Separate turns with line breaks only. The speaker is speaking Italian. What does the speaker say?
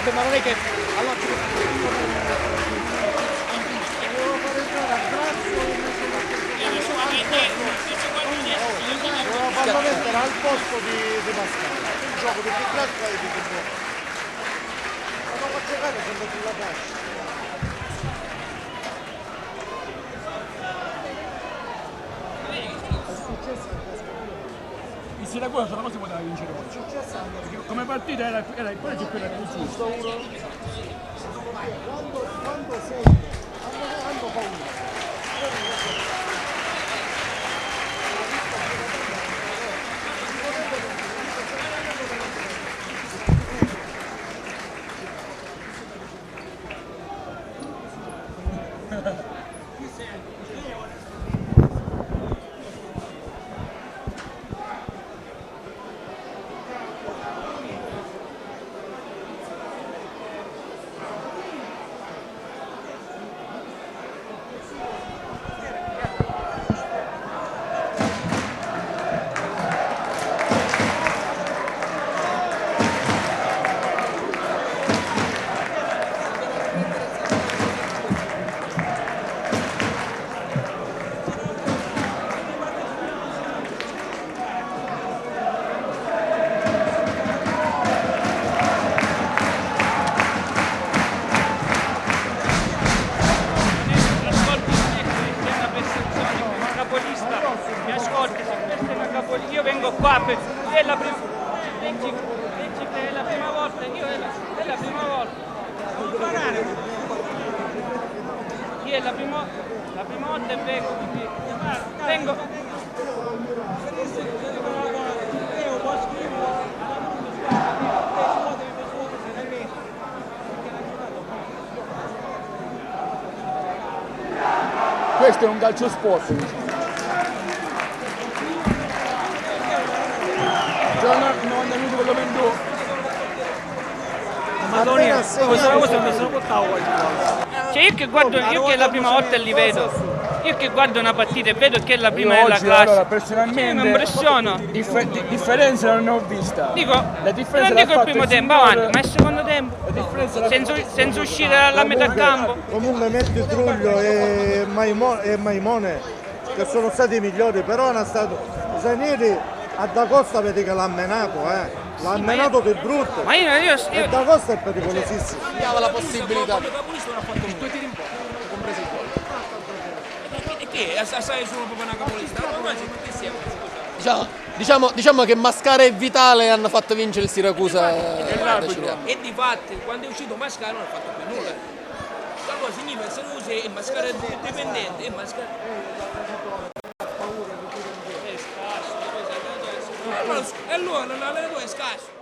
Beh, ma non è che... Allora,
Devo fare entrare a Grazio e doveva farlo mettere al posto di Pasquale. Un gioco di più classe e di più buono. Ma dopo giocare sempre sulla fascia. È successo anche a Scaglione.
il Siracusa sulla cosa poteva vincere
È
oggi.
successo anche a
Perché come partita era il pareggio e quella più giusta.
quando sento, hanno paura.
Mi ascolti, se questa è una capolista, io vengo qua per, è la prima, leggi che è la prima volta, è la prima volta, non parare, io è la prima volta e vengo,
Questo è un calcio sport, diciamo. Giorno 90 minuti con l'Ovendu.
Madonna,
Questa cosa mi sono portato qua.
cioè io che guardo, io che è la prima volta e li vedo, io che guardo una partita e vedo che è la prima della
Oggi,
classe,
allora,
cioè,
personalmente,
mi impressiona.
differenze non ne ho vista.
Dico,
la differenza
non
l'ha
dico il
fatta
primo tempo,
signor-
avanti, ma il secondo tempo,
La differenza l'ha
senza uscire dalla metà campo.
Comunque metti Truglio e Maimone che sono stati i migliori, però hanno stato Zanieri a Da Costa vedi che l'ha menato, l'ha menato di brutto.
Ma io
E Da Costa è pericolosissimo.
Dava la possibilità.
Come capolista non ha fatto due tiri in porta, compresi i gol.
E che? Assai sono proprio una capolista. Diciamo che Mascara e Vitale hanno fatto vincere il Siracusa.
l'arbitro.
E di fatti, quando è uscito Mascara non ha fatto più nulla. Allora significa che Siracusa e Mascara è dipendente e Mascara. E allora l'allenatore è scarso.